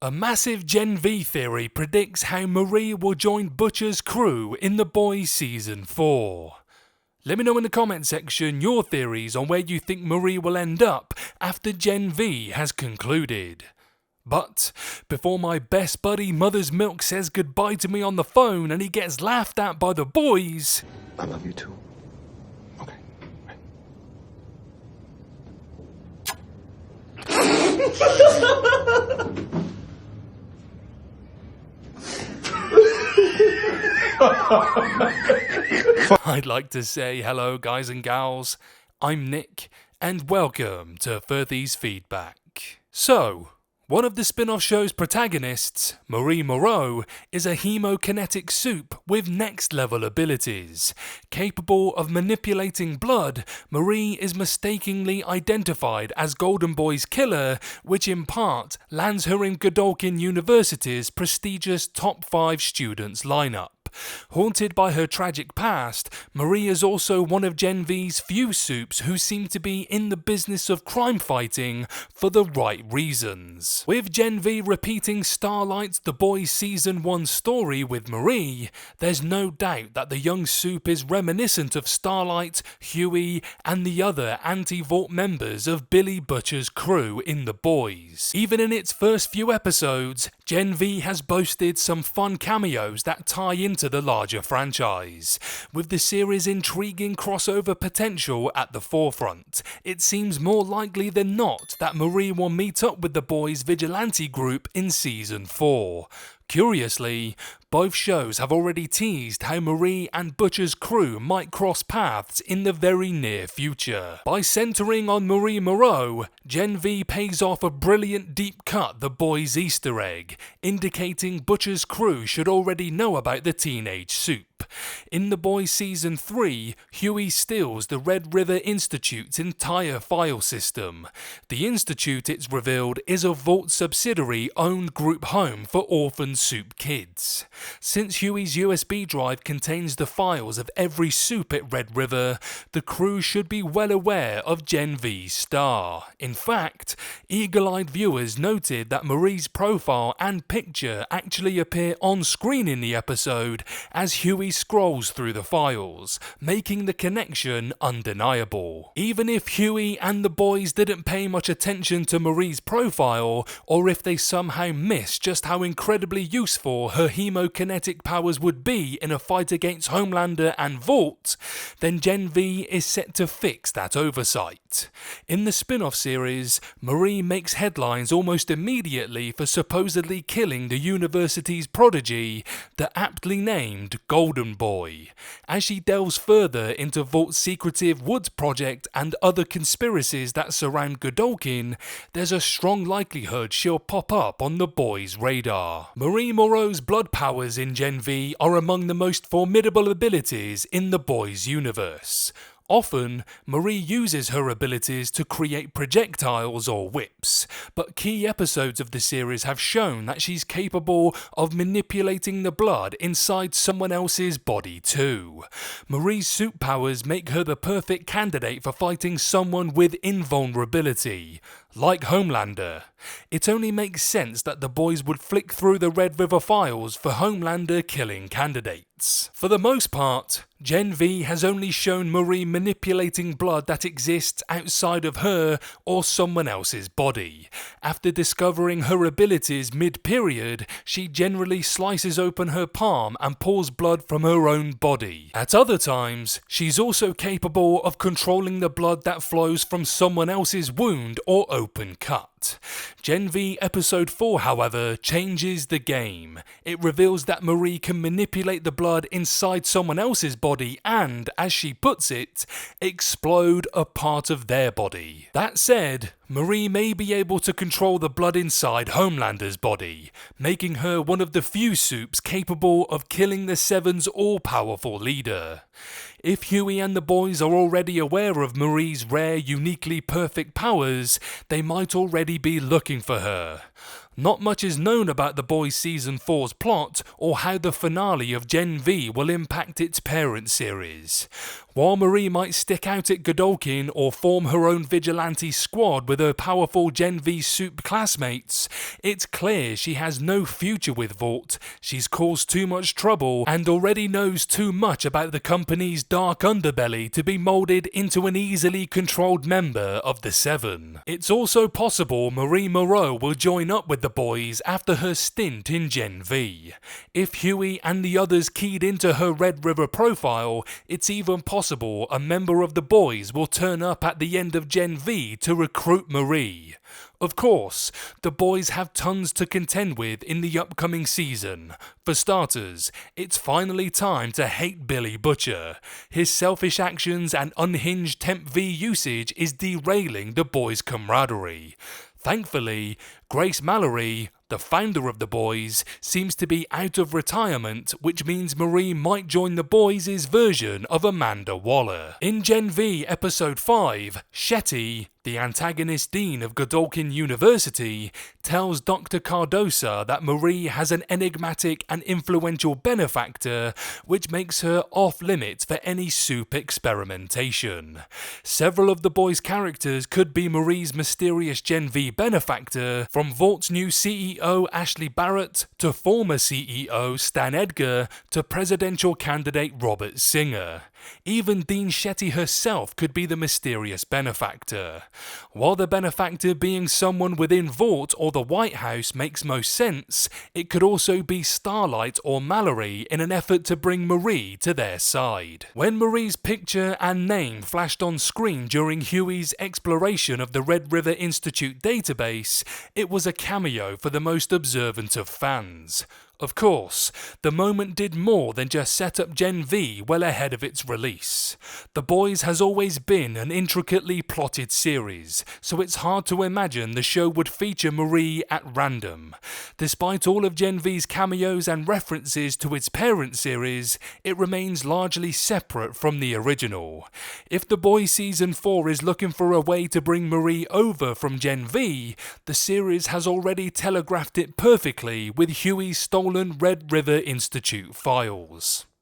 A massive Gen V theory predicts how Marie will join Butcher's crew in The Boys Season 4. Let me know in the comment section your theories on where you think Marie will end up after Gen V has concluded. But before my best buddy Mother's Milk says goodbye to me on the phone and he gets laughed at by the boys... I love you too. Okay. I'd like to say hello guys and gals, I'm Nick, and welcome to Furthy's Feedback. So, one of the spin-off show's protagonists, Marie Moreau, is a hemokinetic soup with next-level abilities. Capable of manipulating blood, Marie is mistakenly identified as Golden Boy's killer, which in part lands her in Godolphin University's prestigious top 5 students lineup. Haunted by her tragic past, Marie is also one of Gen V's few soups who seem to be in the business of crime fighting for the right reasons. With Gen V repeating Starlight's The Boys Season 1 story with Marie, there's no doubt that the young soup is reminiscent of Starlight, Huey, and the other anti-Vault members of Billy Butcher's crew in The Boys. Even in its first few episodes, Gen V has boasted some fun cameos that tie into the larger franchise. With the series' intriguing crossover potential at the forefront, it seems more likely than not that Marie will meet up with the boys' vigilante group in Season 4. Curiously, both shows have already teased how Marie and Butcher's crew might cross paths in the very near future. By centering on Marie Moreau, Gen V pays off a brilliant deep cut The Boys Easter egg, indicating Butcher's crew should already know about the teenage soup. In The Boys Season 3, Huey steals the Red River Institute's entire file system. The Institute, it's revealed, is a Vault subsidiary-owned group home for orphan soup kids. Since Huey's USB drive contains the files of every soup at Red River, the crew should be well aware of Gen V's star. In fact, eagle-eyed viewers noted that Marie's profile and picture actually appear on screen in the episode as Huey scrolls through the files, making the connection undeniable. Even if Huey and the boys didn't pay much attention to Marie's profile, or if they somehow missed just how incredibly useful her hemokinetic powers would be in a fight against Homelander and Vault, then Gen V is set to fix that oversight. In the spin-off series, Marie makes headlines almost immediately for supposedly killing the university's prodigy, the aptly named Golden Boy. As she delves further into Vault's secretive Woods project and other conspiracies that surround Godolphin, there's a strong likelihood she'll pop up on the boys' radar. Marie Moreau's blood powers in Gen V are among the most formidable abilities in the boys' universe. Often, Marie uses her abilities to create projectiles or whips, but key episodes of the series have shown that she's capable of manipulating the blood inside someone else's body too. Marie's soup powers make her the perfect candidate for fighting someone with invulnerability, like Homelander. It only makes sense that the boys would flick through the Red River files for Homelander killing candidates. For the most part, Gen V has only shown Marie manipulating blood that exists outside of her or someone else's body. After discovering her abilities mid-period, she generally slices open her palm and pulls blood from her own body. At other times, she's also capable of controlling the blood that flows from someone else's wound or open cut. Gen V Episode 4, however, changes the game. It reveals that Marie can manipulate the blood inside someone else's body and, as she puts it, explode a part of their body. That said, Marie may be able to control the blood inside Homelander's body, making her one of the few soups capable of killing the Seven's all-powerful leader. If Huey and the boys are already aware of Marie's rare, uniquely perfect powers, they might already be looking for her. Not much is known about The Boys Season 4's plot or how the finale of Gen V will impact its parent series. While Marie might stick out at Godolkin or form her own vigilante squad with her powerful Gen V soup classmates, it's clear she has no future with Vought. She's caused too much trouble and already knows too much about the company's dark underbelly to be moulded into an easily controlled member of the Seven. It's also possible Marie Moreau will join up with the boys after her stint in Gen V. If Huey and the others keyed into her Red River profile, it's even possible a member of the boys will turn up at the end of Gen V to recruit Marie. Of course, the boys have tons to contend with in the upcoming season. For starters, it's finally time to hate Billy Butcher. His selfish actions and unhinged Temp V usage is derailing the boys' camaraderie. Thankfully, Grace Mallory, the founder of the boys, seems to be out of retirement, which means Marie might join the boys' version of Amanda Waller. In Gen V Episode 5, Shetty, the antagonist dean of Godolkin University, tells Dr. Cardosa that Marie has an enigmatic and influential benefactor, which makes her off-limits for any soup experimentation. Several of the boys' characters could be Marie's mysterious Gen V benefactor, from Vault's new CEO Ashley Barrett, to former CEO Stan Edgar, to presidential candidate Robert Singer. Even Dean Shetty herself could be the mysterious benefactor. While the benefactor being someone within Vought or the White House makes most sense, it could also be Starlight or Mallory in an effort to bring Marie to their side. When Marie's picture and name flashed on screen during Huey's exploration of the Red River Institute database, it was a cameo for the most observant of fans. Of course, the moment did more than just set up Gen V well ahead of its release. The Boys has always been an intricately plotted series, so it's hard to imagine the show would feature Marie at random. Despite all of Gen V's cameos and references to its parent series, it remains largely separate from the original. If The Boys Season 4 is looking for a way to bring Marie over from Gen V, the series has already telegraphed it perfectly with Huey's stolen Red River Institute files.